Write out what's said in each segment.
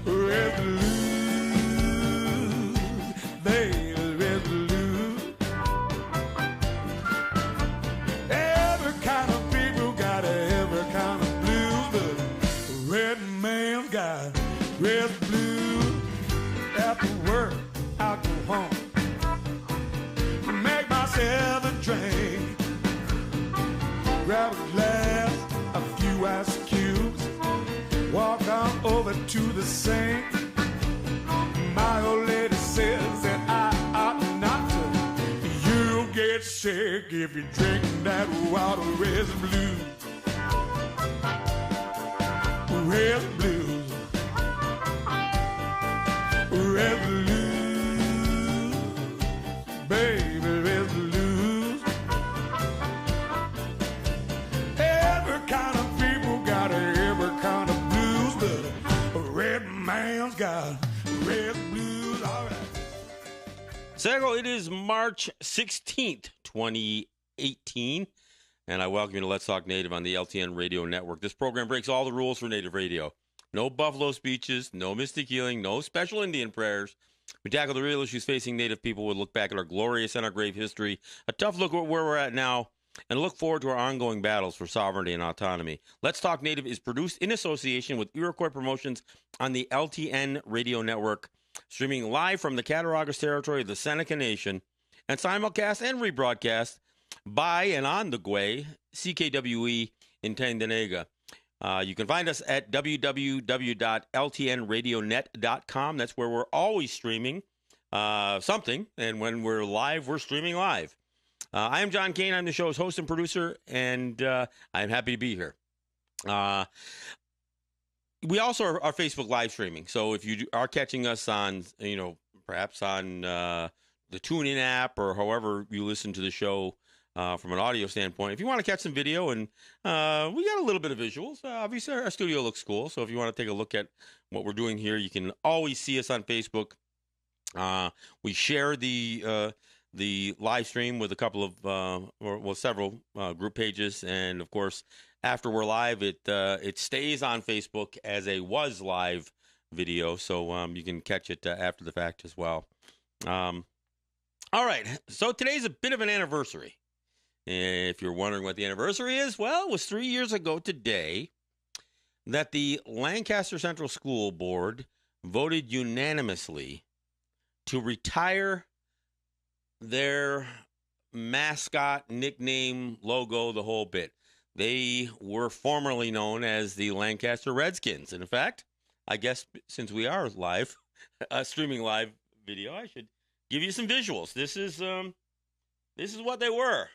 Red blues, baby, red blues. Every kind of people got every kind of blues, but red man got red blues. After work, I go home, make myself a drink, grab a glass, a few ice cubes, walk on over to the sink. My old lady says that I ought not to. You'll get sick if you drink that water. Red blues, red blues, red blues, baby, red blues. Every kind of people got every kind of blues, but a red man's got red blues. All right. Sago, it is March 16th, 2018, and I welcome you to Let's Talk Native on the LTN Radio Network. This program breaks all the rules for Native radio. No buffalo speeches, no mystic healing, no special Indian prayers. We tackle the real issues facing Native people. We look back at our glorious and our grave history, a tough look at where we're at now, and look forward to our ongoing battles for sovereignty and autonomy. Let's Talk Native is produced in association with Iroquois Promotions on the LTN Radio Network, streaming live from the Cattaraugus territory of the Seneca Nation, and simulcast and rebroadcast by and on the Gwe, CKWE in Tandanega. You can find us at www.ltnradionet.com. That's where we're always streaming something, and when we're live, we're streaming live. I am John Kane. I'm the show's host and producer, and I'm happy to be here. We also are Facebook live streaming, so if you are catching us on, perhaps on the TuneIn app or however you listen to the show from an audio standpoint, if you want to catch some video, and we got a little bit of visuals. Obviously, our studio looks cool, so if you want to take a look at what we're doing here, you can always see us on Facebook. We share the live stream with a couple of, several group pages, and of course, after we're live, it stays on Facebook as a was live video, so you can catch it after the fact as well. All right, so today's a bit of an anniversary. If you're wondering what the anniversary is, well, it was 3 years ago today that the Lancaster Central School Board voted unanimously to retire their mascot, nickname, logo, the whole bit. They were formerly known as the Lancaster Redskins. And in fact, I guess since we are live, streaming live video, I should give you some visuals. This is what they were.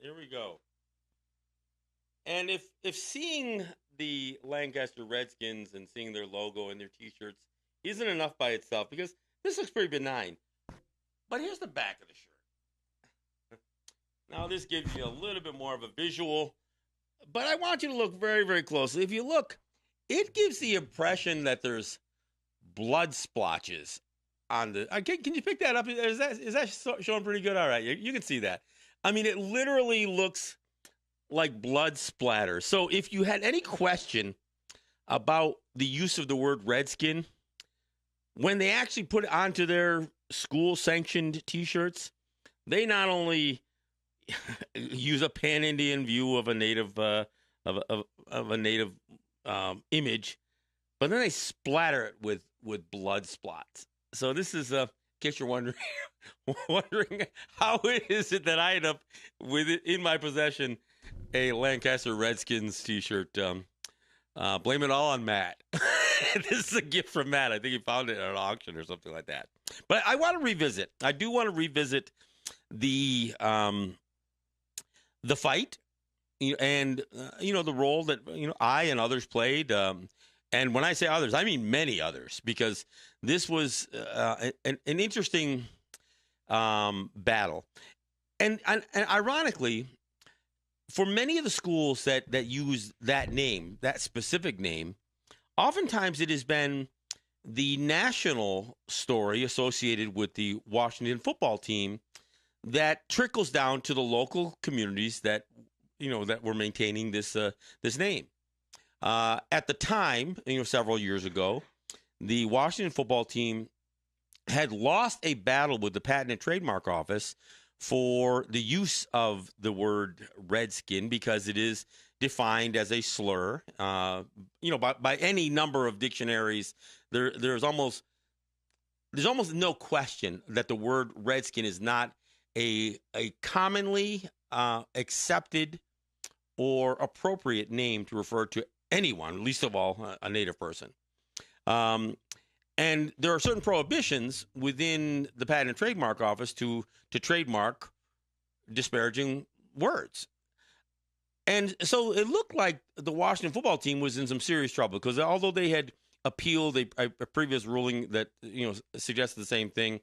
Here we go. And if seeing the Lancaster Redskins and seeing their logo and their T-shirts isn't enough by itself, because this looks pretty benign, but here's the back of the shirt. Now, this gives you a little bit more of a visual, but I want you to look very, very closely. If you look, it gives the impression that there's blood splotches on the... Can you pick that up? Is that showing pretty good? All right, you can see that. I mean, it literally looks like blood splatter. So if you had any question about the use of the word redskin, when they actually put it onto their school-sanctioned T-shirts, they not only use a pan-Indian view of a native image, but then they splatter it with blood spots. So this is in case you're wondering how is it that I end up with it in my possession, a Lancaster Redskins T-shirt. Blame it all on Matt. This is a gift from Matt. I think he found it at an auction or something like that. But I want to revisit. I do want to revisit the fight, and the role that I and others played. And when I say others, I mean many others, because this was an interesting battle. And ironically, for many of the schools that use that name, that specific name, oftentimes it has been the national story associated with the Washington football team that trickles down to the local communities that were maintaining this name. At the time, several years ago, the Washington football team had lost a battle with the Patent and Trademark Office for the use of the word Redskin because it is defined as a slur. By any number of dictionaries, there's almost no question that the word Redskin is not a commonly accepted or appropriate name to refer to anyone, least of all a Native person. And there are certain prohibitions within the Patent and Trademark Office to trademark disparaging words. And so it looked like the Washington football team was in some serious trouble because although they had appealed a previous ruling that suggested the same thing,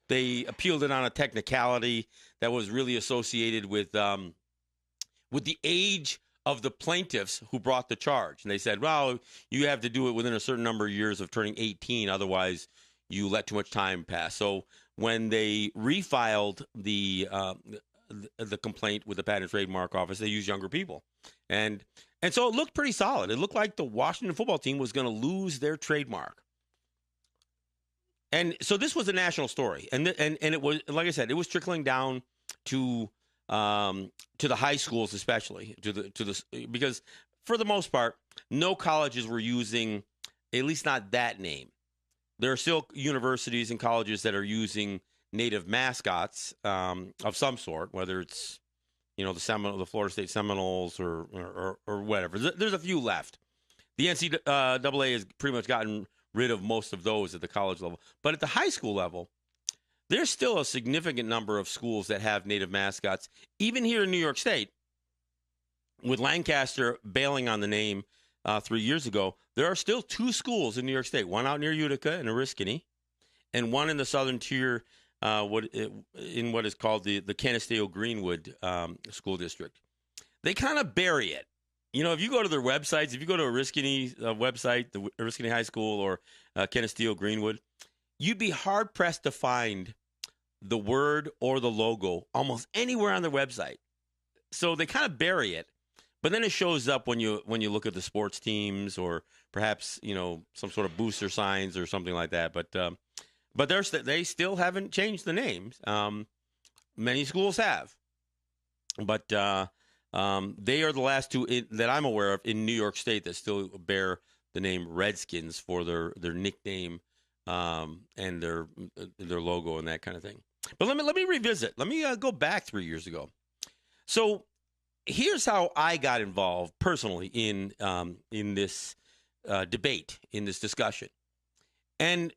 they appealed it on a technicality that was really associated with the age of the plaintiffs who brought the charge. And they said, well, you have to do it within a certain number of years of turning 18. Otherwise, you let too much time pass. So when they refiled the complaint with the Patent and Trademark Office, they used younger people. And so it looked pretty solid. It looked like the Washington football team was going to lose their trademark. And so this was a national story. And it was, like I said, it was trickling down to the high schools, especially because for the most part, no colleges were using, at least not that name. There are still universities and colleges that are using Native mascots of some sort, whether it's the Florida State Seminoles or whatever. There's a few left. The NCAA has pretty much gotten rid of most of those at the college level, but at the high school level, there's still a significant number of schools that have Native mascots. Even here in New York State, with Lancaster bailing on the name 3 years ago, there are still 2 schools in New York State, one out near Utica in Oriskany, and one in the southern tier in what is called the Canisteo Greenwood School District. They kind of bury it. If you go to their websites, if you go to Oriskany website, the Oriskany High School or Canisteo Greenwood, you'd be hard-pressed to find the word or the logo almost anywhere on their website. So they kind of bury it, but then it shows up when you look at the sports teams or perhaps some sort of booster signs or something like that. But they still haven't changed the names. Many schools have, but they are the last 2 that I'm aware of in New York State that still bear the name Redskins for their nickname. And their logo and that kind of thing. But let me revisit. Let me go back 3 years ago. So here's how I got involved personally in this debate, in this discussion. And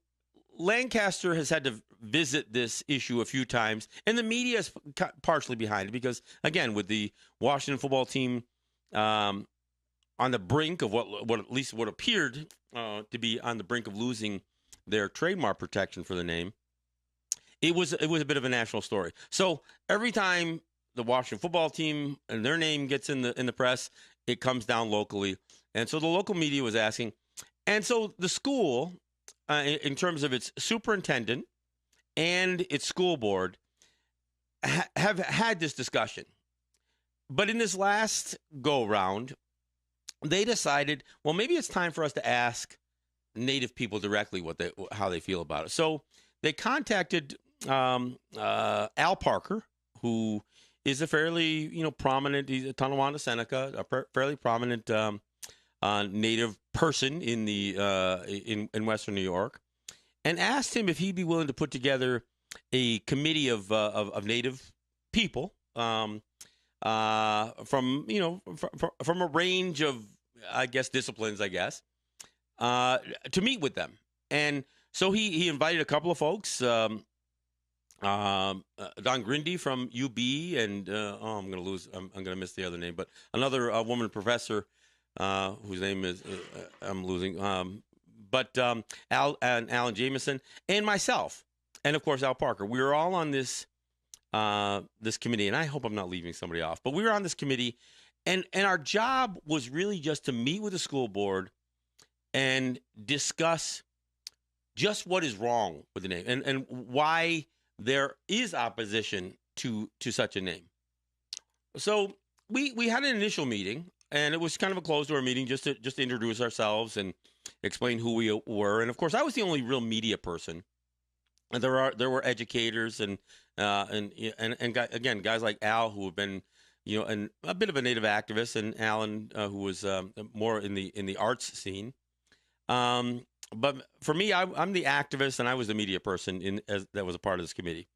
Lancaster has had to visit this issue a few times, and the media is partially behind it because, again, with the Washington football team on the brink of what at least what appeared to be on the brink of losing their trademark protection for the name, it was a bit of a national story. So every time the Washington football team and their name gets in the press, it comes down locally, and so the local media was asking, and so the school, in terms of its superintendent and its school board, have had this discussion, but in this last go round, they decided, well, maybe it's time for us to ask Native people directly how they feel about it. So they contacted Al Parker, who is a fairly prominent, he's a Tonawanda Seneca, a fairly prominent Native person in in Western New York, and asked him if he'd be willing to put together a committee of Native people from a range of disciplines, to meet with them. And so he invited a couple of folks, Don Grindy from UB, and I'm going to miss the other name, but another woman professor whose name is I'm losing. But Alan Jameson and myself, and of course Al Parker. We were all on this committee, and I hope I'm not leaving somebody off. But we were on this committee, and our job was really just to meet with the school board and discuss just what is wrong with the name and why there is opposition to such a name. So we had an initial meeting, and it was kind of a closed door meeting just to introduce ourselves and explain who we were. And of course, I was the only real media person. And there were educators and again, guys like Al, who have been, and a bit of a Native activist, and Alan, who was more in the arts scene. But for me, I'm the activist, and I was the media person that was a part of this committee.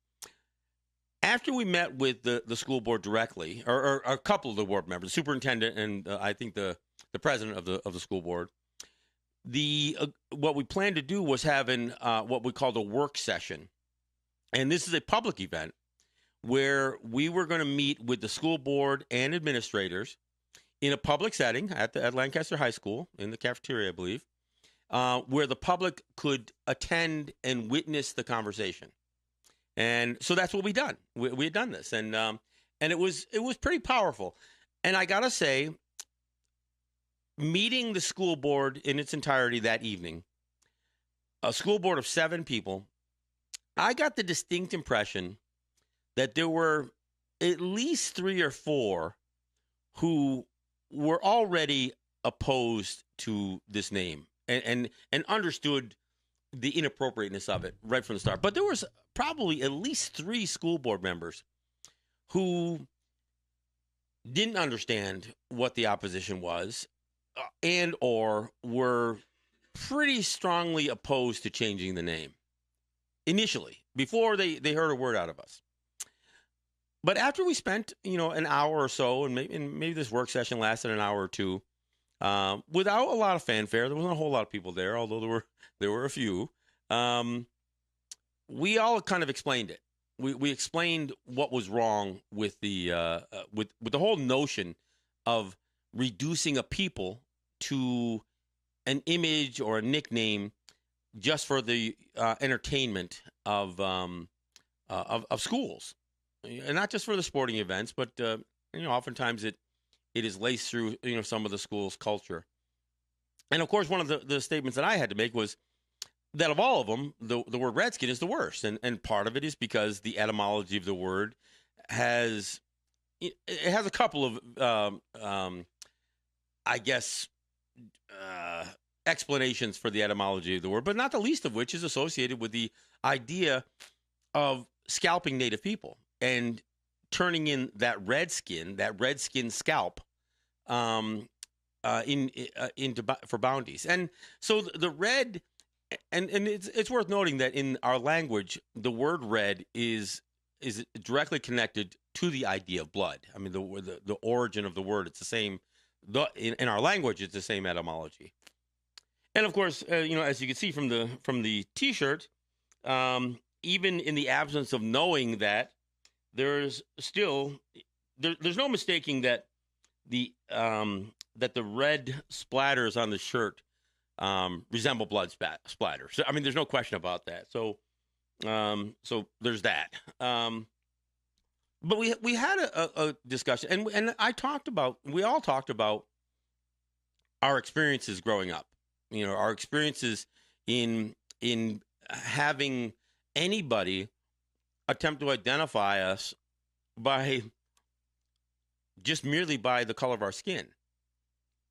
After we met with the school board directly, or a couple of the board members, the superintendent, and I think the president of the school board, what we planned to do was having what we called a work session, and this is a public event where we were going to meet with the school board and administrators in a public setting at Lancaster High School in the cafeteria, I believe, where the public could attend and witness the conversation. And so that's what we done. We had done this, and it was pretty powerful. And I gotta say, meeting the school board in its entirety that evening, a school board of 7 people, I got the distinct impression that there were at least 3 or 4 who were already opposed to this name and understood the inappropriateness of it right from the start. But there was probably at least 3 school board members who didn't understand what the opposition was and or were pretty strongly opposed to changing the name initially, before they heard a word out of us. But after we spent, an hour or so, and maybe this work session lasted an hour or two, without a lot of fanfare, there wasn't a whole lot of people there, although there were a few. We all kind of explained it. We explained what was wrong with the with the whole notion of reducing a people to an image or a nickname just for the entertainment of schools, and not just for the sporting events, but oftentimes it is laced through some of the school's culture. And of course, one of the statements that I had to make was that of all of them, the word Redskin is the worst, and part of it is because the etymology of the word has a couple of I guess explanations for the etymology of the word, but not the least of which is associated with the idea of scalping Native people and turning in that redskin scalp into for bounties. And so the red, and it's worth noting that in our language, the word red is directly connected to the idea of blood. I mean, the origin of the word, it's the same. In our language, it's the same etymology. And of course, as you can see from the T-shirt, even in the absence of knowing that, there's no mistaking that the red splatters on the shirt resemble blood splatter. So, I mean, there's no question about that. So there's that. But we had a discussion, and we all talked about our experiences growing up. Our experiences in having anybody attempt to identify us merely by the color of our skin.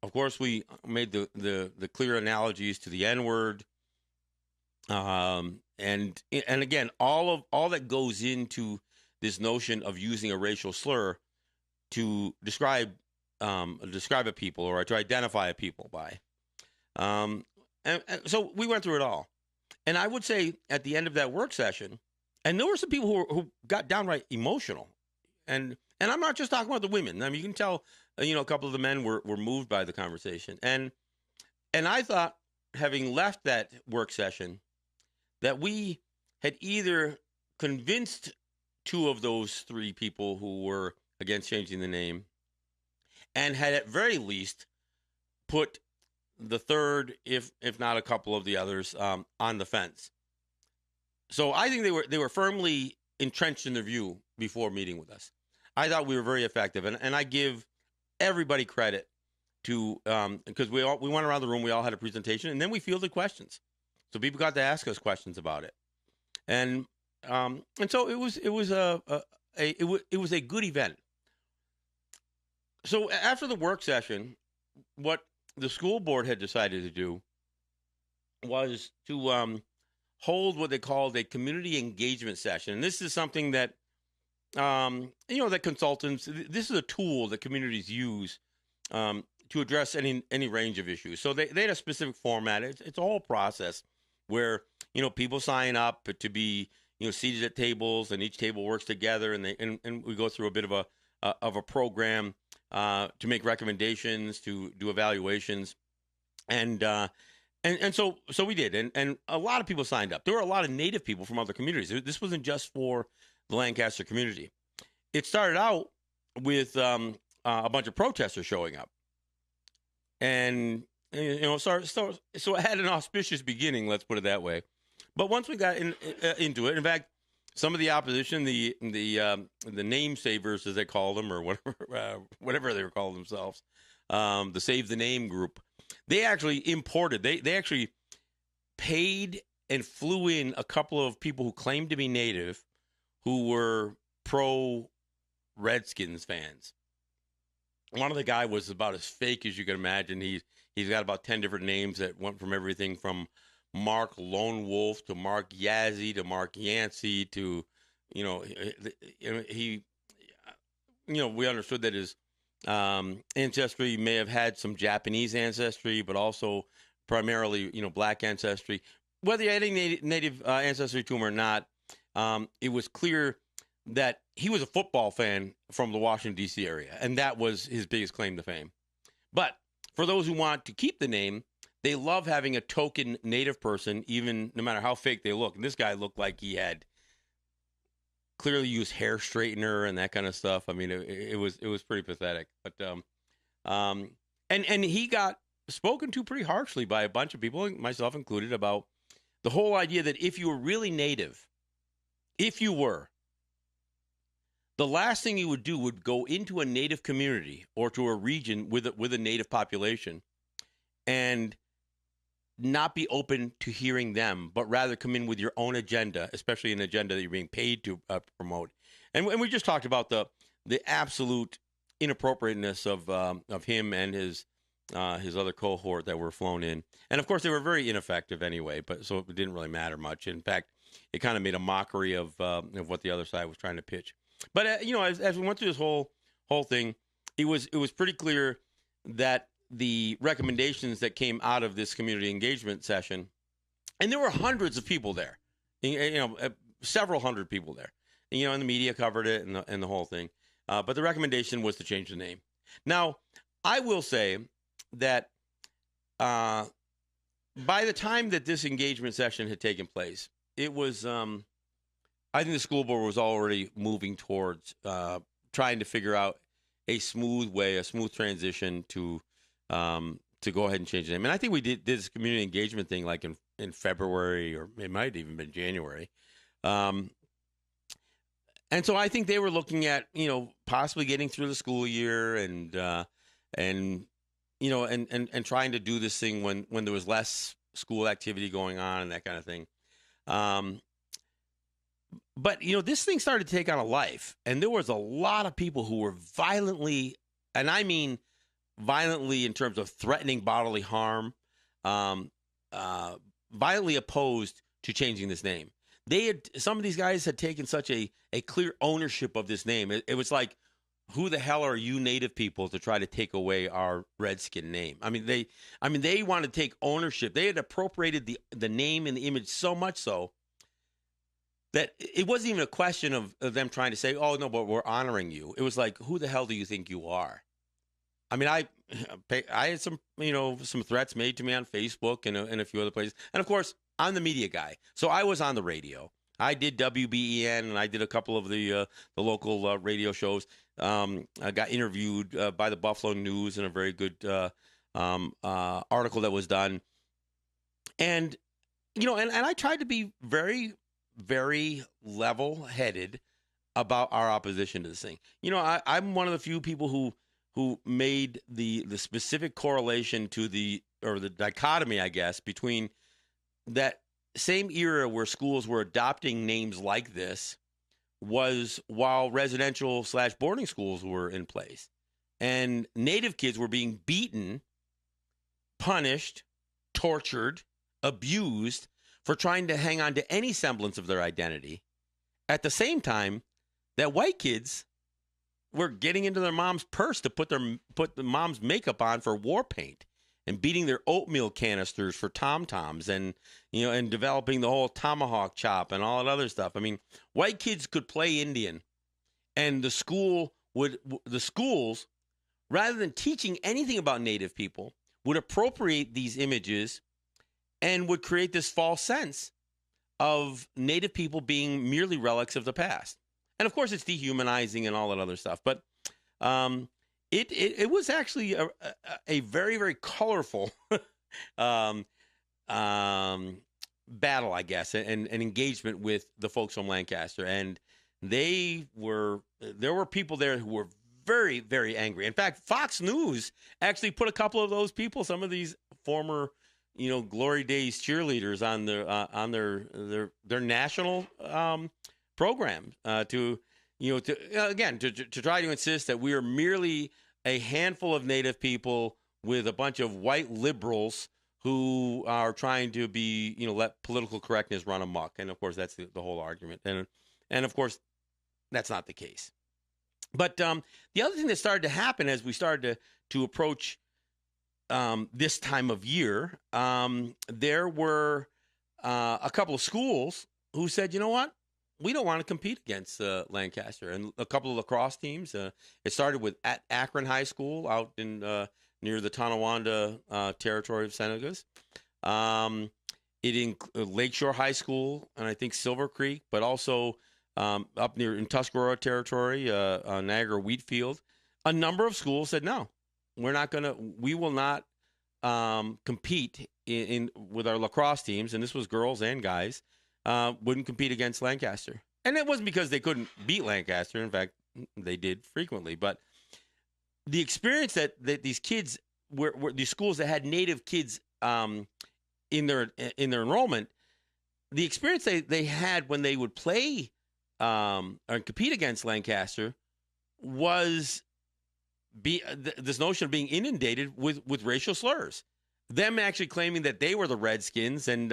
Of course, we made the clear analogies to the N-word, and again, all that goes into this notion of using a racial slur to describe a people or to identify a people by. And so we went through it all. And I would say at the end of that work session, and there were some people who got downright emotional. And I'm not just talking about the women. I mean, you can tell, a couple of the men were moved by the conversation. And I thought, having left that work session, that we had either convinced 2 of those 3 people who were against changing the name, and had at very least put the third, if not a couple of the others, on the fence. So I think they were firmly entrenched in their view before meeting with us. I thought we were very effective, and I give everybody credit to because we went around the room, we all had a presentation, and then we fielded questions, so people got to ask us questions about it, and so it was a good event. So after the work session, what the school board had decided to do was to hold what they called a community engagement session. And this is something that that consultants. This is a tool that communities use to address any range of issues. So they had a specific format. It's a whole process where people sign up to be seated at tables, and each table works together, and and we go through a bit of a program to make recommendations, to do evaluations, and so we did, and a lot of people signed up. There were a lot of Native people from other communities. This wasn't just for the Lancaster community. It started out with a bunch of protesters showing up, and so it had an auspicious beginning. Let's put it that way. But once we got into it, in fact, some of the opposition, the name savers, as they call them, or whatever they were calling themselves, the Save the Name group, they actually imported. They actually paid and flew in a couple of people who claimed to be Native, who were pro Redskins fans. One of the guy was about as fake as you can imagine. He's got about 10 different names that went from everything from Mark Lone Wolf to Mark Yazzie to Mark Yancey to, we understood that his ancestry may have had some Japanese ancestry, but also primarily, black ancestry. Whether he had any native ancestry to him or not, it was clear that he was a football fan from the Washington, D.C. area, and that was his biggest claim to fame. But for those who want to keep the name, they love having a token Native person, even no matter how fake they look. And this guy looked like he had clearly used hair straightener and that kind of stuff. I mean, it was pretty pathetic. But and he got spoken to pretty harshly by a bunch of people, myself included, about the whole idea that if you were really Native, the last thing you would do would go into a Native community or to a region with a Native population and not be open to hearing them, but rather come in with your own agenda, especially an agenda that you're being paid to promote. And we just talked about the absolute inappropriateness of him and his other cohort that were flown in. And of course, they were very ineffective anyway, but so it didn't really matter much. In fact, it kind of made a mockery of what the other side was trying to pitch. But as we went through this whole thing, it was pretty clear that the recommendations that came out of this community engagement session, and there were hundreds of people there, several hundred people there, and the media covered it and the whole thing. But the recommendation was to change the name. Now, I will say that by the time that this engagement session had taken place, it was. I think the school board was already moving towards trying to figure out a smooth transition to go ahead and change the name. And I think we did this community engagement thing like in February, or it might have even been January. And so I think they were looking at, possibly getting through the school year and trying to do this thing when there was less school activity going on and that kind of thing. But, this thing started to take on a life, and there was a lot of people who were violently, and I mean violently in terms of threatening bodily harm, violently opposed to changing this name. Some of these guys had taken such a clear ownership of this name. It was like, who the hell are you Native people to try to take away our Redskin name? I mean, they wanted to take ownership. They had appropriated the name and the image so much so that it wasn't even a question of them trying to say, oh, no, but we're honoring you. It was like, who the hell do you think you are? I mean, I had some threats made to me on Facebook and a few other places. And, of course, I'm the media guy. So I was on the radio. I did WBEN, and I did a couple of the local radio shows. I got interviewed by the Buffalo News in a very good article that was done. And, and I tried to be very, very level-headed about our opposition to this thing. I'm one of the few people who made the specific correlation to the dichotomy, I guess, between that same era where schools were adopting names like this was while residential / boarding schools were in place. and Native kids were being beaten, punished, tortured, abused for trying to hang on to any semblance of their identity. At the same time, that white kids were getting into their mom's purse to put the mom's makeup on for war paint, and beating their oatmeal canisters for tom-toms, and and developing the whole tomahawk chop and all that other stuff. I mean, white kids could play Indian, and the schools, rather than teaching anything about Native people, would appropriate these images and would create this false sense of Native people being merely relics of the past. And of course, it's dehumanizing and all that other stuff. But it was actually a very, very colorful battle, I guess, and engagement with the folks from Lancaster. And there were people there who were very, very angry. In fact, Fox News actually put a couple of those people, some of these former, Glory Days cheerleaders, on their national program to try to insist that we are merely a handful of Native people with a bunch of white liberals who are trying to be, let political correctness run amok. And of course, that's the whole argument. And of course, that's not the case. But the other thing that started to happen as we started to approach this time of year, there were a couple of schools who said, you know what? We don't want to compete against Lancaster. And a couple of lacrosse teams. It started with at Akron High School out in near the Tonawanda territory of Senegas. Lakeshore High School, and I think Silver Creek, but also up near in Tuscarora territory, Niagara Wheatfield. A number of schools said, no, we will not compete with our lacrosse teams, and this was girls and guys, wouldn't compete against Lancaster. And it wasn't because they couldn't beat Lancaster. In fact, they did frequently. But the experience that these kids were these schools that had Native kids in their enrollment, the experience they had when they would play or compete against Lancaster was this notion of being inundated with racial slurs. Them actually claiming that they were the Redskins and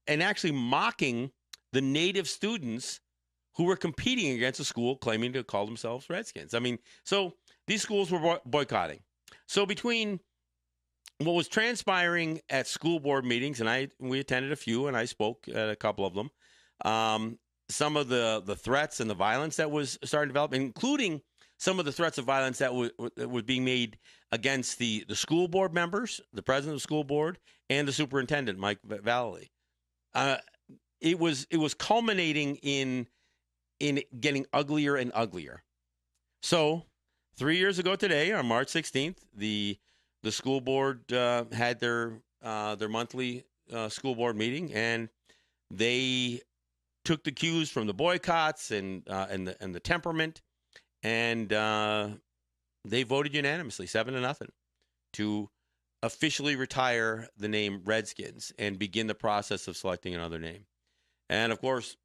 actually mocking the Native students who were competing against a school claiming to call themselves Redskins. I mean, so these schools were boycotting. So between what was transpiring at school board meetings, and we attended a few, and I spoke at a couple of them, some of the threats and the violence that was starting to develop, including some of the threats of violence that was being made against the school board members, the president of the school board, and the superintendent, Mike Vallely. It was culminating in getting uglier and uglier. So 3 years ago today, on March 16th, the school board had their monthly school board meeting, and they took the cues from the boycotts and the temperament, and they voted unanimously 7-0 to officially retire the name Redskins and begin the process of selecting another name. And of course,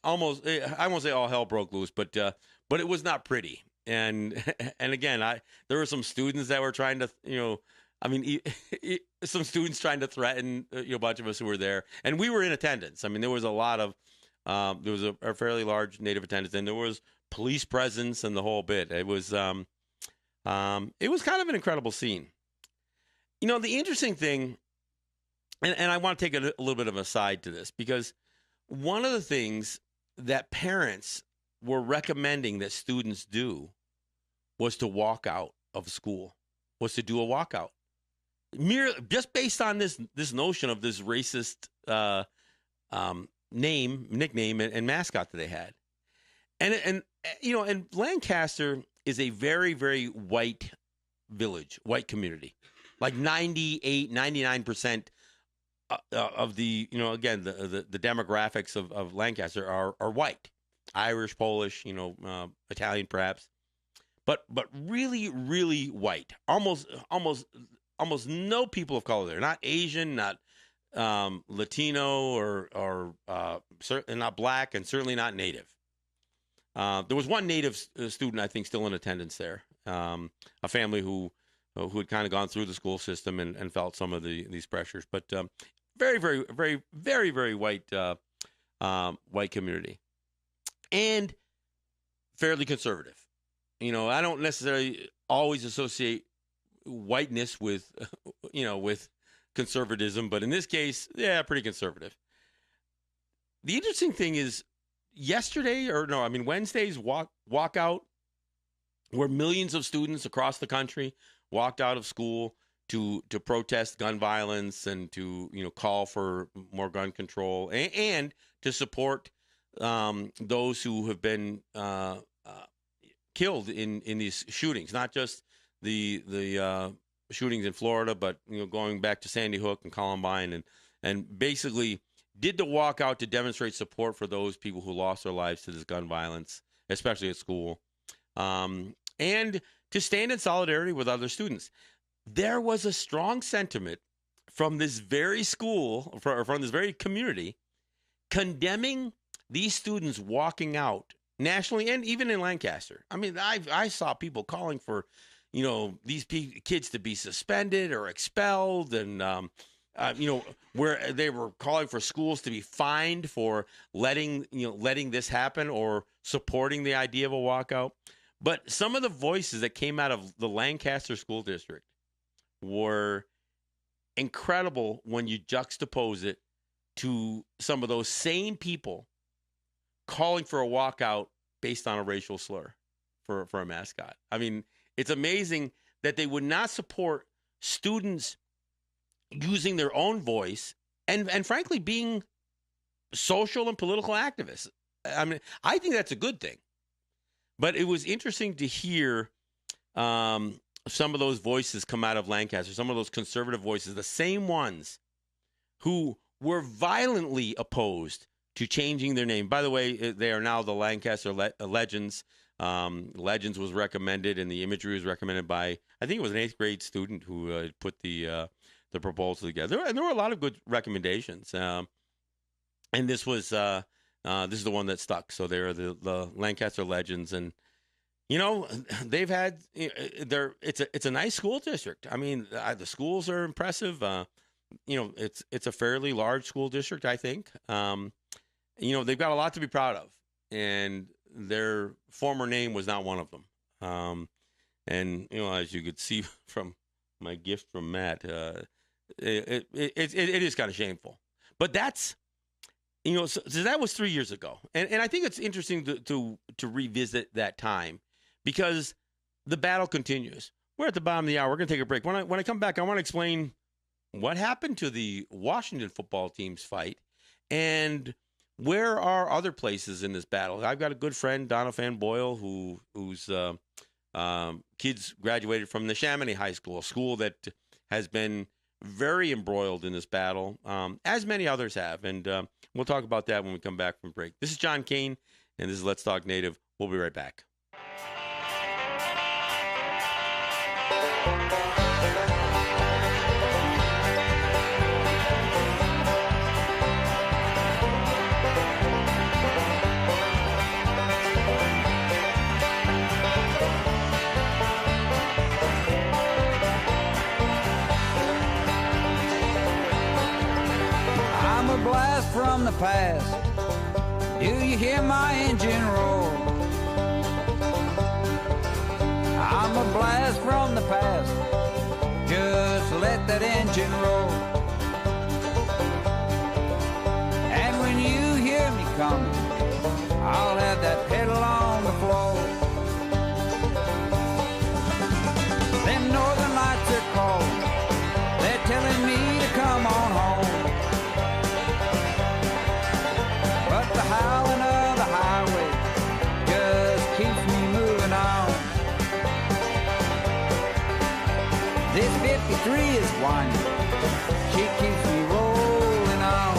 I won't say all hell broke loose, but it was not pretty. And again, there were some students that were trying to, some students trying to threaten a bunch of us who were there, and we were in attendance. I mean, there was a lot of there was a fairly large Native attendance, and there was police presence and the whole bit. It was kind of an incredible scene. The interesting thing, and I want to take a little bit of a side to this, because one of the things that parents were recommending that students do was to walk out of school, was to do a walkout. Just based on this notion of this racist nickname, and mascot that they had. And Lancaster is a very, very white village, white community. Like 98, 99% of the, again, the demographics of Lancaster are white. Irish, Polish, Italian perhaps. But really, really white. Almost no people of color there. Not Asian, not Latino, or certainly not black, and certainly not Native. There was one native student, I think, still in attendance there. A family who had kind of gone through the school system and felt some of these pressures. But very, very, very, very, very white community, and fairly conservative. I don't necessarily always associate whiteness with with conservatism, but in this case, yeah, pretty conservative. The interesting thing is Wednesday's walkout, where millions of students across the country walked out of school to protest gun violence and to call for more gun control and to support those who have been killed in these shootings, not just the shootings in Florida, but going back to Sandy Hook and Columbine, and basically did the walkout to demonstrate support for those people who lost their lives to this gun violence, especially at school, and to stand in solidarity with other students. There was a strong sentiment from this very school, from this very community, condemning these students walking out nationally and even in Lancaster. I mean, I saw people calling for, these kids to be suspended or expelled, and where they were calling for schools to be fined for letting this happen or supporting the idea of a walkout. But some of the voices that came out of the Lancaster School District were incredible when you juxtapose it to some of those same people calling for a walkout based on a racial slur for a mascot. I mean, it's amazing that they would not support students using their own voice and frankly being social and political activists. I mean, I think that's a good thing. But it was interesting to hear some of those voices come out of Lancaster, some of those conservative voices, the same ones who were violently opposed to changing their name. By the way, they are now the Lancaster Legends. Legends was recommended, and the imagery was recommended by, I think it was an 8th grade student who put the proposal together. And there were a lot of good recommendations. And this was this is the one that stuck. So they're the Lancaster Legends, and they've had it's a nice school district. I mean, the schools are impressive. It's a fairly large school district, I think. They've got a lot to be proud of, and their former name was not one of them. And as you could see from my gift from Matt, it is kind of shameful. But that's so that was 3 years ago, and I think it's interesting to revisit that time because the battle continues. We're at the bottom of the hour. We're going to take a break. When I come back, I want to explain what happened to the Washington football team's fight and where are other places in this battle. I've got a good friend, Donna Fan Boyle, whose kids graduated from the Chamonix High School, a school that has been very embroiled in this battle, as many others have. And we'll talk about that when we come back from break. This is John Kane, and this is Let's Talk Native. We'll be right back. Blast from the past, do you hear my engine roar? I'm a blast from the past, just let that engine roll. And when you hear me coming, I'll have that pedal on the floor. Them northern lights are cold, they're telling me to come on home. But the howling of the highway just keeps me moving on. This 53 is winding, she keeps me rolling on.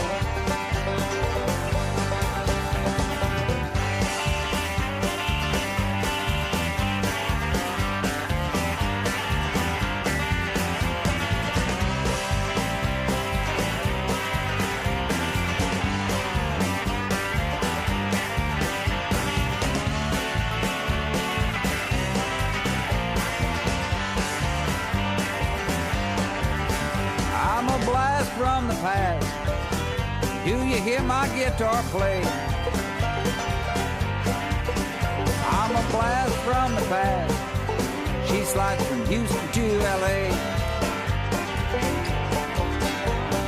from the past. Do you hear my guitar play? I'm a blast from the past. She slides from Houston to L.A.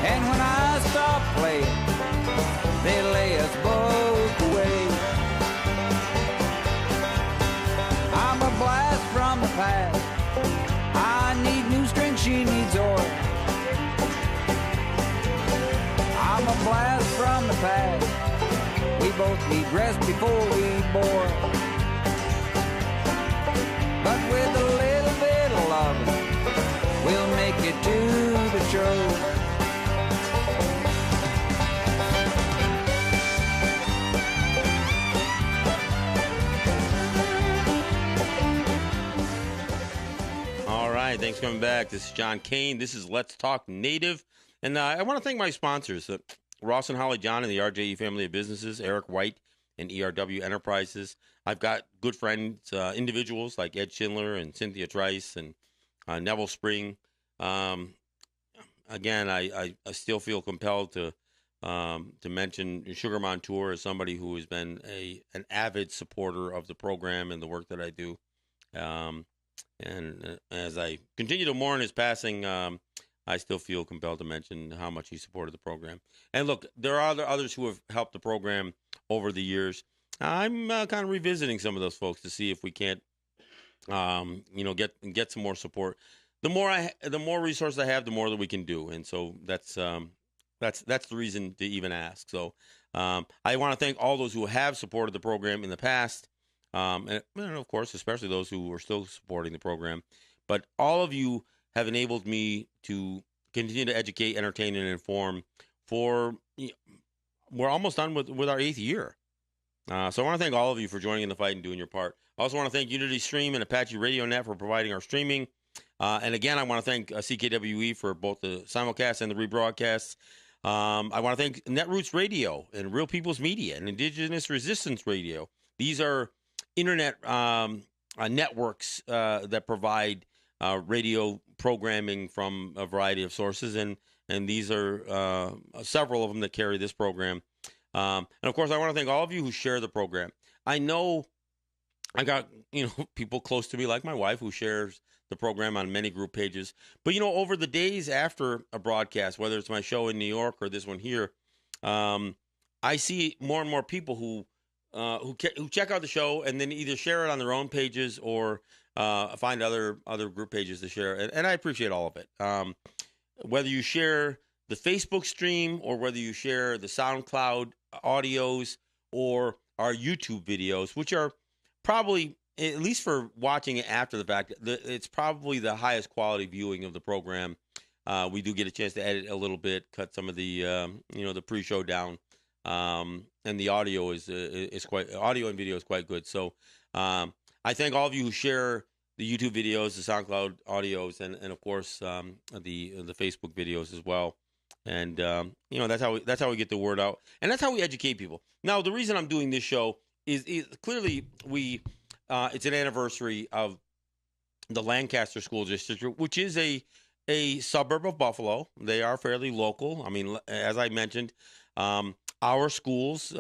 And when I stop playing, they lay us both away. I'm a blast from the past. I need new strings, she needs oil. I'm a blast from the past. We both need rest before we boil. But with a little bit of loving, we'll make it to the show. All right, thanks for coming back. This is John Kane. This is Let's Talk Native. And I want to thank my sponsors, Ross and Holly John and the RJE family of businesses, Eric White and ERW Enterprises. I've got good friends, individuals like Ed Schindler and Cynthia Trice and Neville Spring. Again, I still feel compelled to mention Sugar Montour as somebody who has been an avid supporter of the program and the work that I do. And as I continue to mourn his passing, I still feel compelled to mention how much he supported the program. And look, there are others who have helped the program over the years. I'm kind of revisiting some of those folks to see if we can't, get some more support. The more resources I have, the more that we can do. And so that's the reason to even ask. So I want to thank all those who have supported the program in the past. And of course, especially those who are still supporting the program. But all of you have enabled me to continue to educate, entertain, and inform we're almost done with our 8th year. So I want to thank all of you for joining in the fight and doing your part. I also want to thank Unity Stream and Apache Radio Net for providing our streaming. And again, I want to thank CKWE for both the simulcast and the rebroadcasts. I want to thank Netroots Radio and Real People's Media and Indigenous Resistance Radio. These are internet networks that provide radio programming from a variety of sources, and these are several of them that carry this program. And of course, I want to thank all of you who share the program. I know I got people close to me, like my wife, who shares the program on many group pages. But over the days after a broadcast, whether it's my show in New York or this one here, I see more and more people who check out the show and then either share it on their own pages or find other group pages to share. And I appreciate all of it. Whether you share the Facebook stream or whether you share the SoundCloud audios or our YouTube videos, which are probably, at least for watching it after the fact, it's probably the highest quality viewing of the program. We do get a chance to edit a little bit, cut some of the the pre-show down. And the audio is audio and video is quite good. So I thank all of you who share the YouTube videos, the SoundCloud audios, and of course the Facebook videos as well. And that's how we get the word out, and that's how we educate people. Now, the reason I'm doing this show is clearly it's an anniversary of the Lancaster School District, which is a suburb of Buffalo. They are fairly local. I mean, as I mentioned, our schools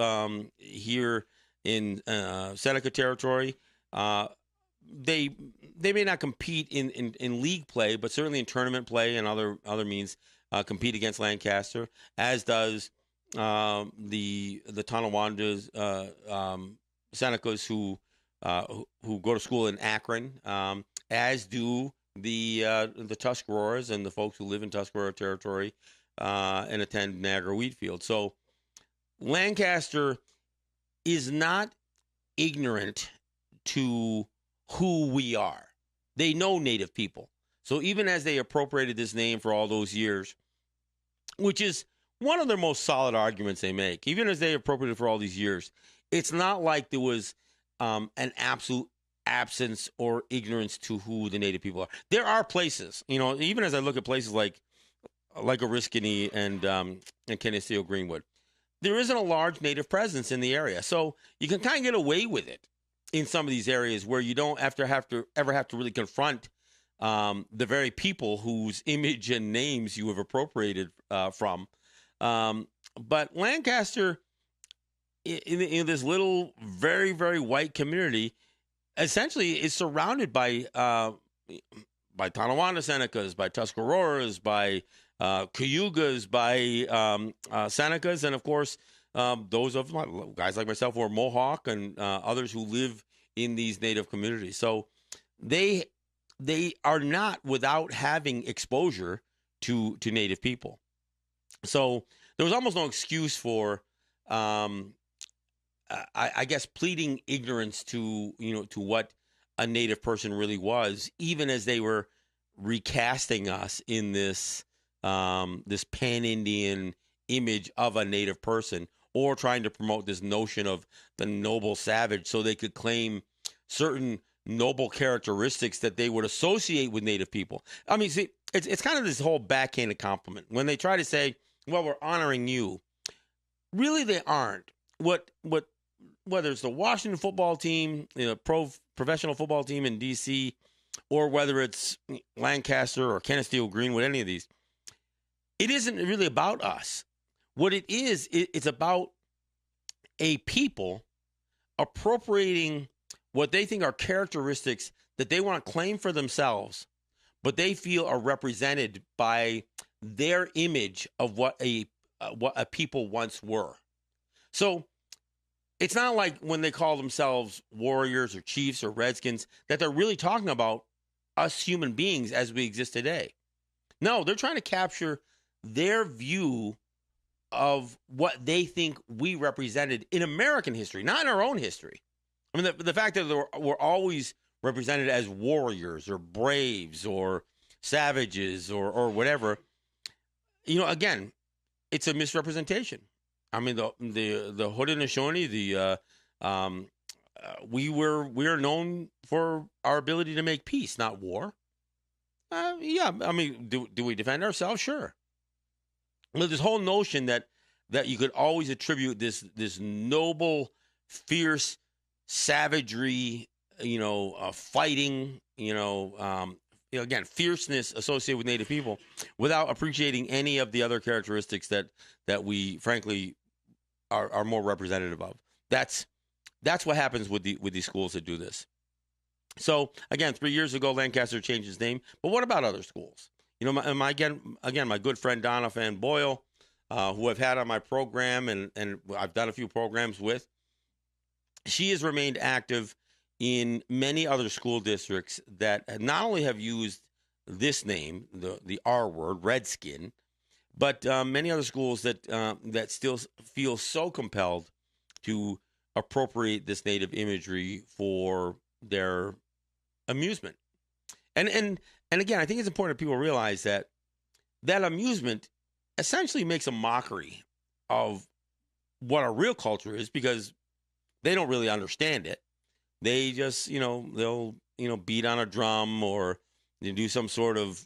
here in Seneca Territory, they may not compete in league play, but certainly in tournament play and other means compete against Lancaster, as does the Tonawanda Senecas who go to school in Akron, as do the Tuscaroras and the folks who live in Tuscarora Territory and attend Niagara Wheatfield. So Lancaster is not ignorant to who we are. They know Native people. So even as they appropriated this name for all those years, which is one of their most solid arguments they make, even as they appropriated for all these years, it's not like there was an absolute absence or ignorance to who the Native people are. There are places, even as I look at places like Oriskany and Canisteo Greenwood, there isn't a large Native presence in the area. So you can kind of get away with it in some of these areas where you don't ever have to really confront the very people whose image and names you have appropriated from. But Lancaster, in this little, very, very white community, essentially is surrounded by Tonawanda Senecas, by Tuscaroras, by Cayugas, by Senecas, and of course those of guys like myself who are Mohawk and others who live in these native communities. So they are not without having exposure to native people. So there was almost no excuse for, I guess, pleading ignorance to to what a native person really was, even as they were recasting us in this this pan-Indian image of a native person, or trying to promote this notion of the noble savage so they could claim certain noble characteristics that they would associate with native people. I mean, see, it's kind of this whole backhanded compliment. When they try to say, well, we're honoring you, really they aren't. Whether it's the Washington football team, professional football team in D.C., or whether it's Lancaster or Kenesteel Greenwood, any of these, it isn't really about us. What it is, it's about a people appropriating what they think are characteristics that they want to claim for themselves, but they feel are represented by their image of what a people once were. So it's not like when they call themselves warriors or chiefs or redskins that they're really talking about us human beings as we exist today. No, they're trying to capture their view of what they think we represented in American history, not in our own history. I mean, the fact that we're always represented as warriors or braves or savages or whatever, again, it's a misrepresentation. I mean, the Haudenosaunee, we are known for our ability to make peace, not war. Yeah, I mean, do we defend ourselves? Sure. But this whole notion that you could always attribute this noble, fierce savagery, fighting, again, fierceness associated with Native people, without appreciating any of the other characteristics that we, frankly, are more representative of. That's what happens with these schools that do this. So again, 3 years ago, Lancaster changed its name. But what about other schools? My good friend Donna Fan Boyle, who I've had on my program and I've done a few programs with, she has remained active in many other school districts that not only have used this name, the R word, Redskin, but many other schools that still feel so compelled to appropriate this native imagery for their amusement. And again, I think it's important that people realize that amusement essentially makes a mockery of what our real culture is, because they don't really understand it. They just, they'll, beat on a drum or do some sort of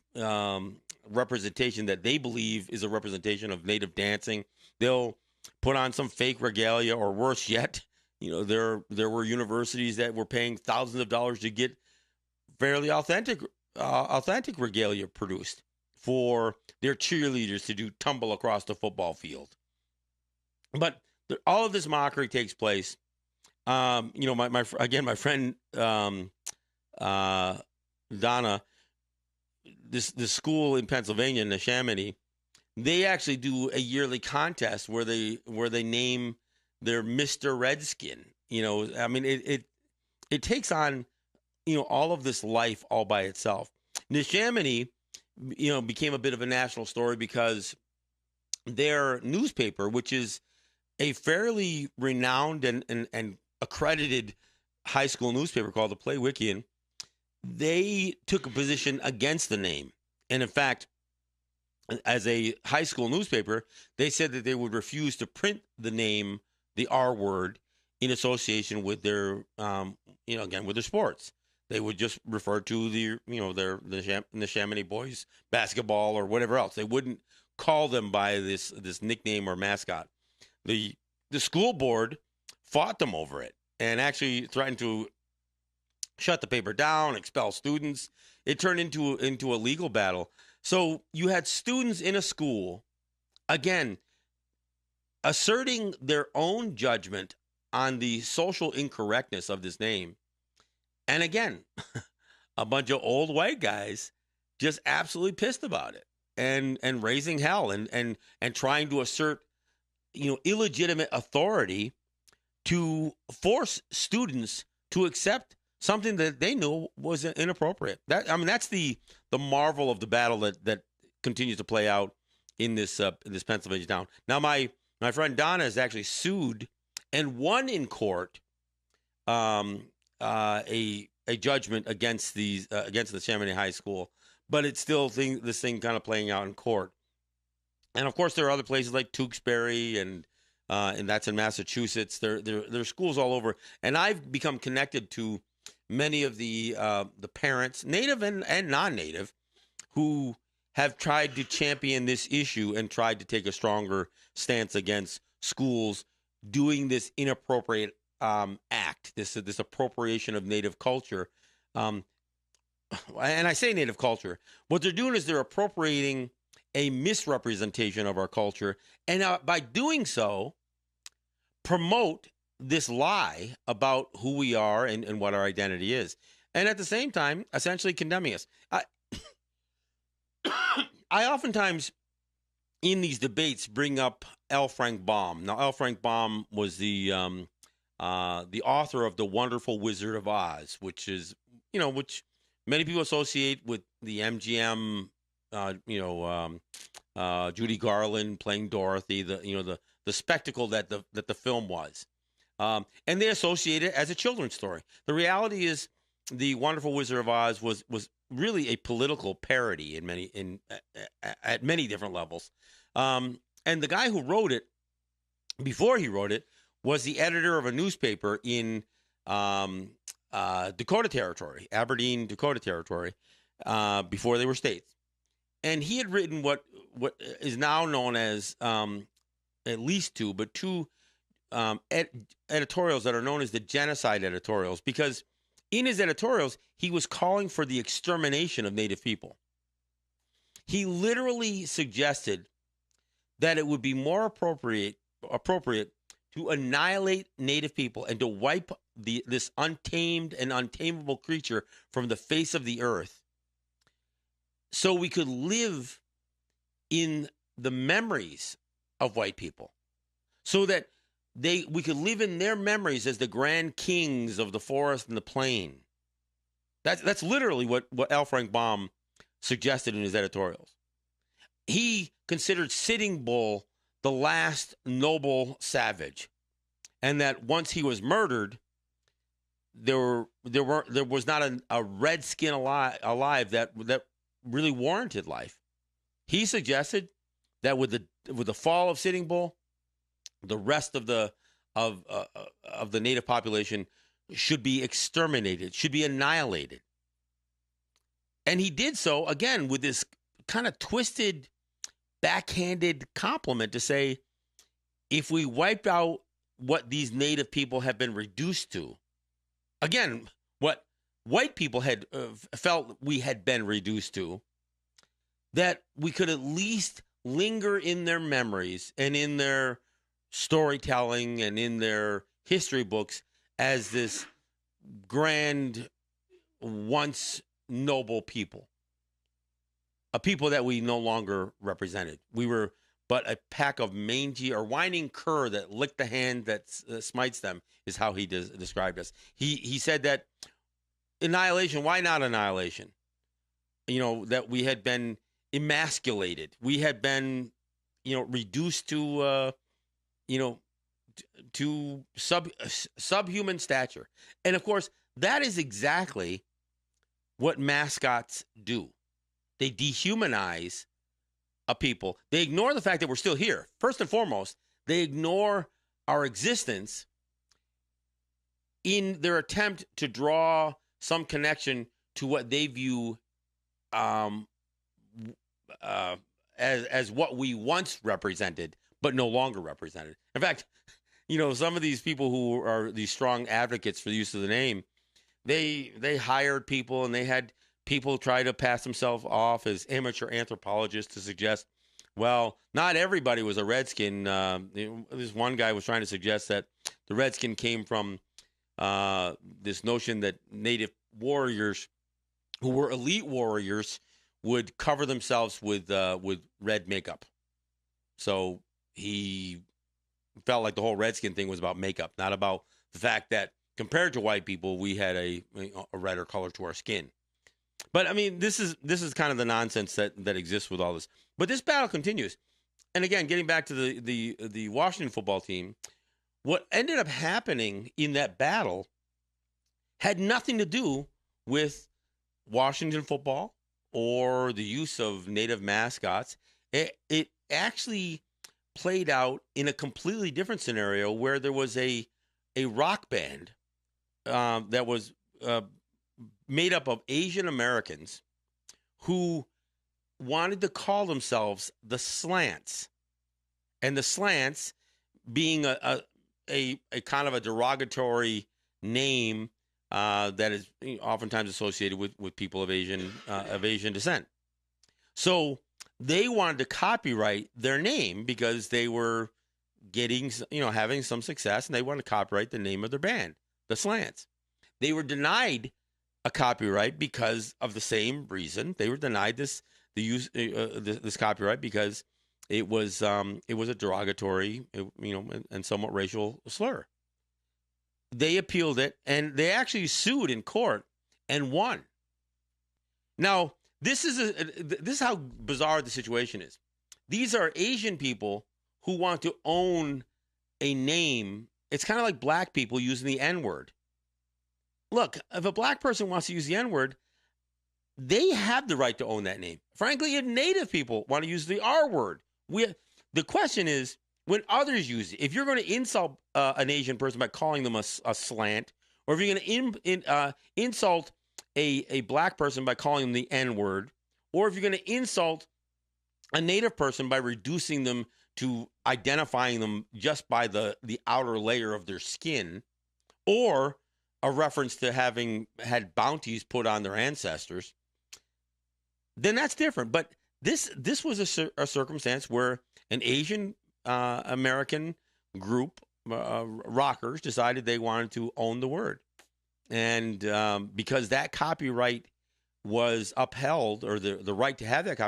representation that they believe is a representation of native dancing. They'll put on some fake regalia, or worse yet, there were universities that were paying thousands of dollars to get fairly authentic regalia produced for their cheerleaders to do tumble across the football field. But all of this mockery takes place. My friend Donna, this school in Pennsylvania, Neshaminy, they actually do a yearly contest where they name their Mr. Redskin. I mean, it takes on all of this life all by itself. Neshaminy, became a bit of a national story because their newspaper, which is a fairly renowned and accredited high school newspaper called the Play-Wickian, they took a position against the name. And in fact, as a high school newspaper, they said that they would refuse to print the name, the R word, in association with their, again, with their sports. They would just refer to the Neshaminy boys basketball or whatever else. They wouldn't call them by this nickname or mascot. The school board fought them over it and actually threatened to shut the paper down, expel students. It turned into a legal battle. So you had students in a school, again, asserting their own judgment on the social incorrectness of this name. And again, a bunch of old white guys just absolutely pissed about it and raising hell and trying to assert, illegitimate authority to force students to accept something that they knew was inappropriate. That's the marvel of the battle that continues to play out in this Pennsylvania town. Now, my friend Donna has actually sued and won in court a judgment against the Chamonix High School, but it's still this thing kind of playing out in court. And of course, there are other places like Tewksbury and that's in Massachusetts. There are schools all over, and I've become connected to many of the parents, native and non-native, who have tried to champion this issue and tried to take a stronger stance against schools doing this inappropriate act, this appropriation of Native culture. And I say Native culture. What they're doing is they're appropriating a misrepresentation of our culture, and by doing so, promote this lie about who we are and what our identity is. And at the same time, essentially condemning us. I oftentimes, in these debates, bring up L. Frank Baum. Now, L. Frank Baum was the author of The Wonderful Wizard of Oz, which is, which many people associate with the MGM, Judy Garland playing Dorothy, the spectacle that the film was. And they associate it as a children's story. The reality is, The Wonderful Wizard of Oz was really a political parody at many different levels. And the guy who wrote it, before he wrote it, was the editor of a newspaper in Dakota Territory, Aberdeen, Dakota Territory, before they were states. And he had written what is now known as at least two editorials that are known as the genocide editorials, because in his editorials, he was calling for the extermination of Native people. He literally suggested that it would be more appropriate to annihilate Native people and to wipe this untamed and untamable creature from the face of the earth, so we could live in the memories of white people, so that we could live in their memories as the grand kings of the forest and the plain. That's literally what L. Frank Baum suggested in his editorials. He considered Sitting Bull the last noble savage, and that once he was murdered, there was not a redskin alive that really warranted life. He suggested that with the fall of Sitting Bull, the rest of the native population should be exterminated, should be annihilated. And he did so, again, with this kind of twisted, backhanded compliment to say, if we wiped out what these native people have been reduced to, again, what white people had felt we had been reduced to, that we could at least linger in their memories and in their storytelling and in their history books as this grand, once noble people, a people that we no longer represented. We were but a pack of mangy or whining cur that licked the hand that smites them, is how he described us. He said that annihilation, why not annihilation? That we had been emasculated. We had been, reduced to, to subhuman stature. And of course, that is exactly what mascots do. They dehumanize a people. They ignore the fact that we're still here. First and foremost, they ignore our existence in their attempt to draw some connection to what they view as what we once represented, but no longer represented. In fact, some of these people who are these strong advocates for the use of the name, they hired people, and they had people try to pass themselves off as amateur anthropologists to suggest, well, not everybody was a Redskin. This one guy was trying to suggest that the Redskin came from this notion that Native warriors, who were elite warriors, would cover themselves with red makeup. So he felt like the whole Redskin thing was about makeup, not about the fact that compared to white people, we had a redder color to our skin. But I mean, this is kind of the nonsense that exists with all this. But this battle continues. And again, getting back to the Washington football team, what ended up happening in that battle had nothing to do with Washington football or the use of native mascots. It actually played out in a completely different scenario where there was a rock band that was made up of Asian Americans who wanted to call themselves the Slants, and the Slants being a kind of a derogatory name that is oftentimes associated with people of Asian descent. So they wanted to copyright their name because they were getting, having some success, and they wanted to copyright the name of their band, the Slants. They were denied a copyright because of the same reason. They were denied this copyright because it was a derogatory, and somewhat racial slur. They appealed it, and they actually sued in court and won. Now, this is how bizarre the situation is. These are Asian people who want to own a name. It's kind of like black people using the N-word. Look, if a black person wants to use the N-word, they have the right to own that name. Frankly, if Native people want to use the R-word, the question is, when others use it, if you're going to insult an Asian person by calling them a slant, or if you're going to insult a black person by calling them the N-word, or if you're going to insult a Native person by reducing them to identifying them just by the outer layer of their skin, or a reference to having had bounties put on their ancestors, then that's different. But this was a circumstance where an Asian American group, rockers, decided they wanted to own the word. And because that copyright was upheld, or the right to have that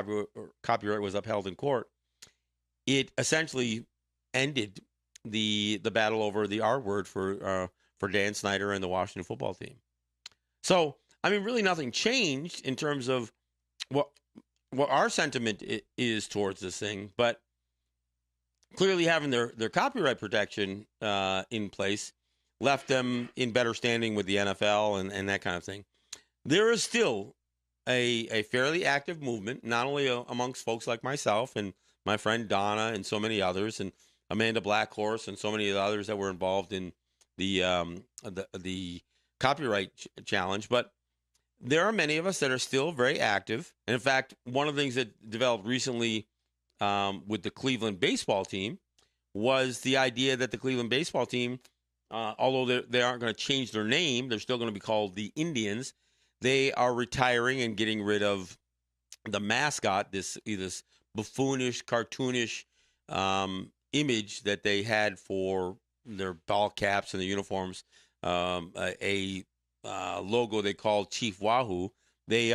copyright was upheld in court, it essentially ended the battle over the R word for Dan Snyder and the Washington football team. So, I mean, really nothing changed in terms of what our sentiment is towards this thing, but clearly having their copyright protection in place left them in better standing with the NFL and that kind of thing. There is still a fairly active movement, not only amongst folks like myself and my friend Donna and so many others, and Amanda Blackhorse and so many of the others that were involved in the copyright challenge, but there are many of us that are still very active. And in fact, one of the things that developed recently with the Cleveland baseball team was the idea that the Cleveland baseball team, although they aren't going to change their name, they're still going to be called the Indians. They are retiring and getting rid of the mascot, this buffoonish, cartoonish image that they had for their ball caps and the uniforms, a logo they called Chief Wahoo. They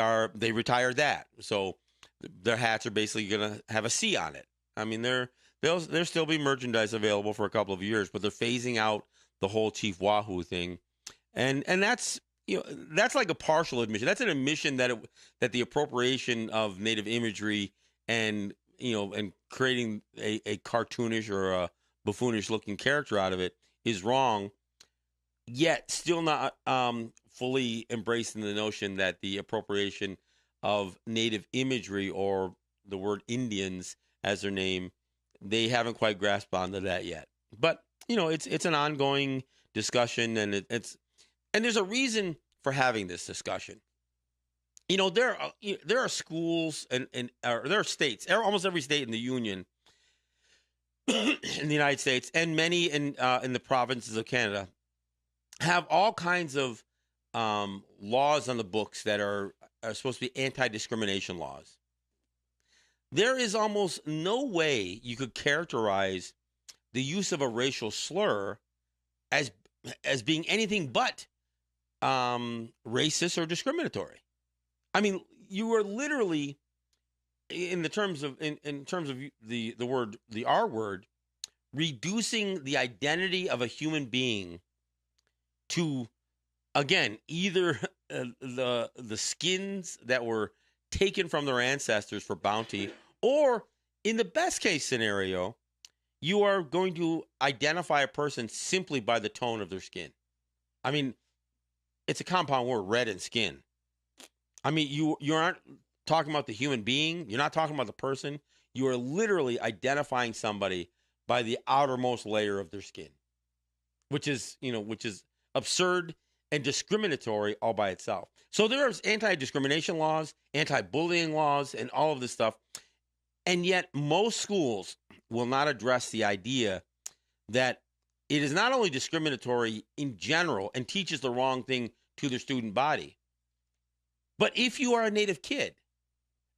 retired that, so their hats are basically going to have a C on it. I mean, there'll still be merchandise available for a couple of years, but they're phasing out the whole Chief Wahoo thing, and that's that's like a partial admission. That's an admission that the appropriation of native imagery and creating a cartoonish or a buffoonish looking character out of it is wrong, yet still not fully embracing the notion that the appropriation of native imagery or the word Indians as their name, they haven't quite grasped onto that yet. But it's an ongoing discussion, and there's a reason for having this discussion. There are schools and there are states, almost every state in the union in the United States, and many in the provinces of Canada, have all kinds of laws on the books that are supposed to be anti-discrimination laws. There is almost no way you could characterize the use of a racial slur as being anything but racist or discriminatory. I mean, you are literally, in terms of the word, the R word, reducing the identity of a human being to, again, either the skins that were taken from their ancestors for bounty, or in the best case scenario, you are going to identify a person simply by the tone of their skin. I mean, it's a compound word, red and skin. I mean, you aren't talking about the human being. You're not talking about the person. You are literally identifying somebody by the outermost layer of their skin, which is absurd and discriminatory all by itself. So there's anti-discrimination laws, anti-bullying laws, and all of this stuff. And yet most schools will not address the idea that it is not only discriminatory in general and teaches the wrong thing to their student body, but if you are a Native kid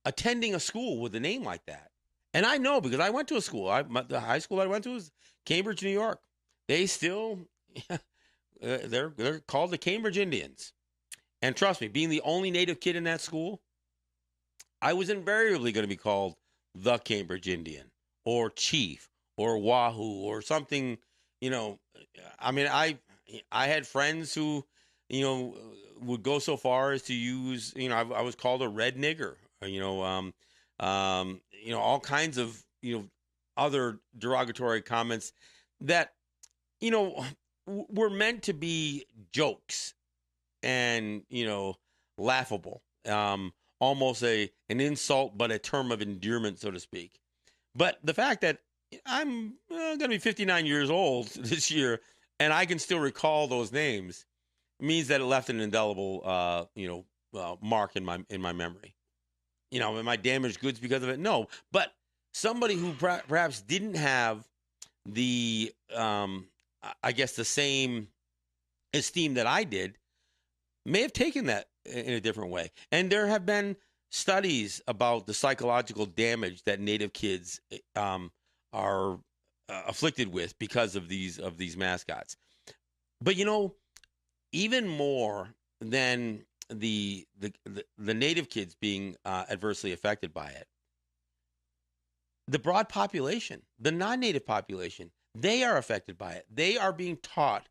attending a school with a name like that, and I know because I went to a school, the high school I went to was Cambridge, New York. They still, they're called the Cambridge Indians. And trust me, being the only Native kid in that school, I was invariably going to be called the Cambridge Indian or Chief or Wahoo or something. I mean, I had friends who, would go so far as to use, I was called a red nigger, all kinds of, other derogatory comments that, were meant to be jokes and, laughable, almost an insult, but a term of endearment, so to speak. But the fact that I'm going to be 59 years old this year and I can still recall those names means that it left an indelible, mark in my memory. Am I damaged goods because of it? No, but somebody who perhaps didn't have the, the same esteem that I did may have taken that in a different way. And there have been studies about the psychological damage that Native kids are afflicted with because of these mascots. But even more than the Native kids being adversely affected by it, the broad population, the non-Native population, they are affected by it. They are being taught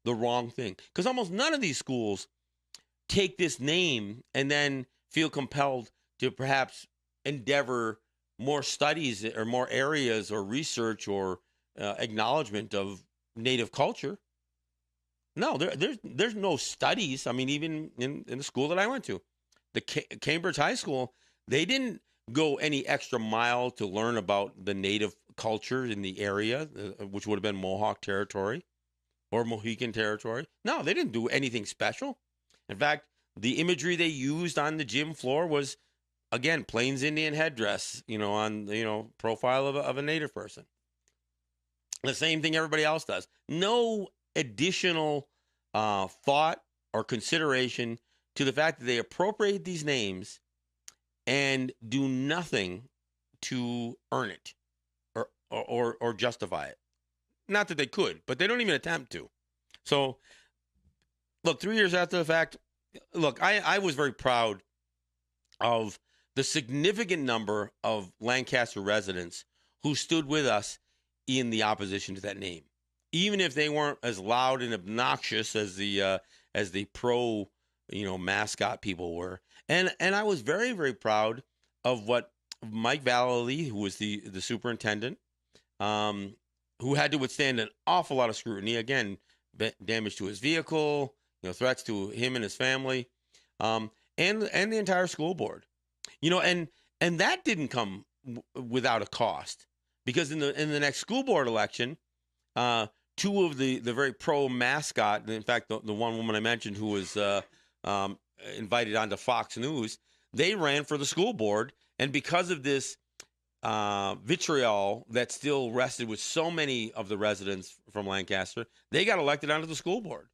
the wrong thing because almost none of these schools take this name and then feel compelled to perhaps endeavor more studies or more areas or research or acknowledgement of Native culture. No, there's no studies. I mean, even in the school that I went to, the Cambridge High School, they didn't go any extra mile to learn about the Native culture in the area, which would have been Mohawk territory or Mohican territory. No, they didn't do anything special. In fact, the imagery they used on the gym floor was, again, Plains Indian headdress, on the profile of a Native person. The same thing everybody else does. No additional thought or consideration to the fact that they appropriate these names and do nothing to earn it or justify it. Not that they could, but they don't even attempt to. So, look, 3 years after the fact, I was very proud of the significant number of Lancaster residents who stood with us in the opposition to that name, even if they weren't as loud and obnoxious as the pro mascot people were. And I was very, very proud of what Mike Vallely, who was the superintendent, who had to withstand an awful lot of scrutiny, again, damage to his vehicle, threats to him and his family, and the entire school board. And that didn't come without a cost, because in the next school board election, two of the very pro mascot, in fact, the one woman I mentioned who was invited onto Fox News, they ran for the school board, and because of this vitriol that still rested with so many of the residents from Lancaster, they got elected onto the school board,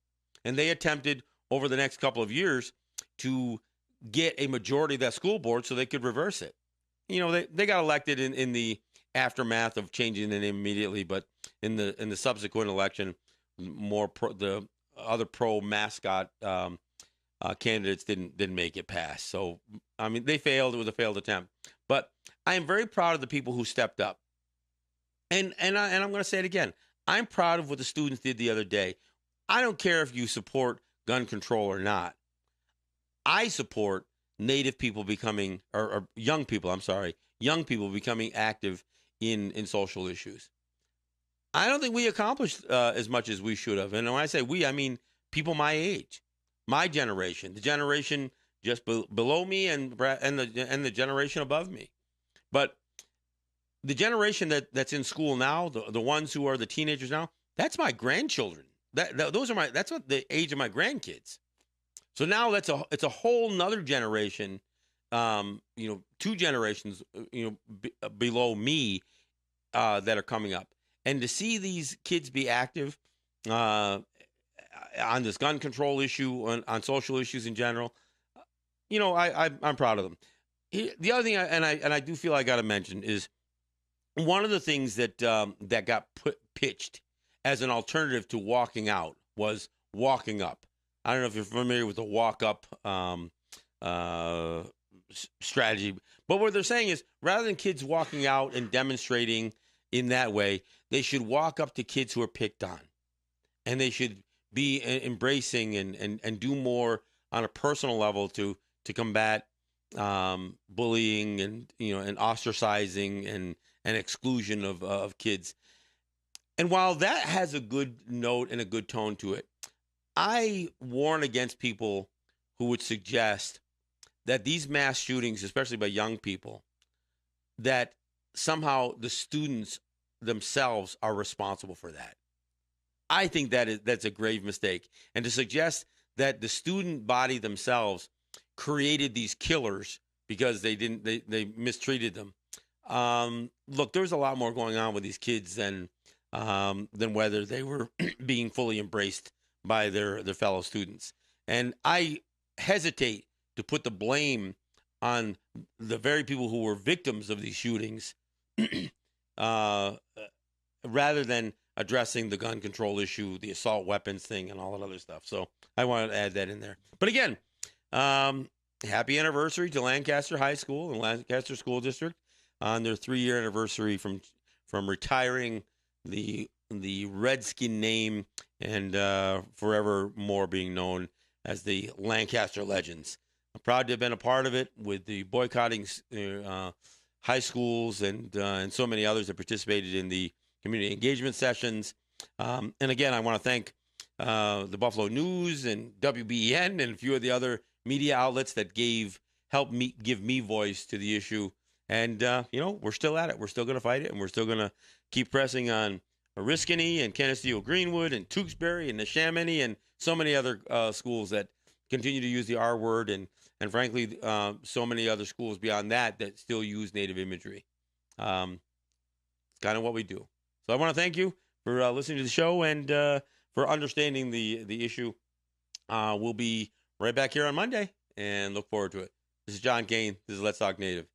and they attempted over the next couple of years to get a majority of that school board so they could reverse it. They got elected in the aftermath of changing the name immediately, but in the subsequent election, the other pro mascot candidates didn't make it past. So I mean, they failed. It was a failed attempt. But I am very proud of the people who stepped up. And I'm going to say it again. I'm proud of what the students did the other day. I don't care if you support gun control or not. I support Native people becoming, or young people becoming active in social issues. I don't think we accomplished as much as we should have. And when I say we, I mean people my age, my generation, the generation just below me, and the generation above me. But the generation that's in school now, the ones who are the teenagers now, that's my grandchildren. That's what the age of my grandkids. So now it's a whole nother generation, 2 generations, below me that are coming up. And to see these kids be active on this gun control issue, on social issues in general, I'm proud of them. The other thing, I do feel I got to mention, is one of the things that got pitched as an alternative to walking out was walking up. I don't know if you're familiar with the walk up strategy, but what they're saying is, rather than kids walking out and demonstrating in that way, they should walk up to kids who are picked on, and they should be embracing and do more on a personal level to combat bullying and ostracizing and exclusion of kids. And while that has a good note and a good tone to it, I warn against people who would suggest that these mass shootings, especially by young people, that somehow the students themselves are responsible for that. I think that's a grave mistake. And to suggest that the student body themselves created these killers because they mistreated them. Look, there's a lot more going on with these kids than whether they were being fully embraced by their fellow students. And I hesitate to put the blame on the very people who were victims of these shootings rather than addressing the gun control issue, the assault weapons thing, and all that other stuff. So I wanted to add that in there. But again, happy anniversary to Lancaster High School and Lancaster School District on their 3-year anniversary from retiring the Redskin name and forever more being known as the Lancaster Legends. I'm proud to have been a part of it with the boycotting high schools and so many others that participated in the community engagement sessions. And again, I want to thank the Buffalo News and WBEN and a few of the other media outlets that helped give me voice to the issue. And, we're still at it. We're still going to fight it, and we're still going to keep pressing on Oriskany and Canisteo Greenwood and Tewksbury and Neshaminy and so many other schools that continue to use the R word, and frankly, so many other schools beyond that still use Native imagery. It's kind of what we do. So I want to thank you for listening to the show and for understanding the issue. We'll be right back here on Monday and look forward to it. This is John Kane. This is Let's Talk Native.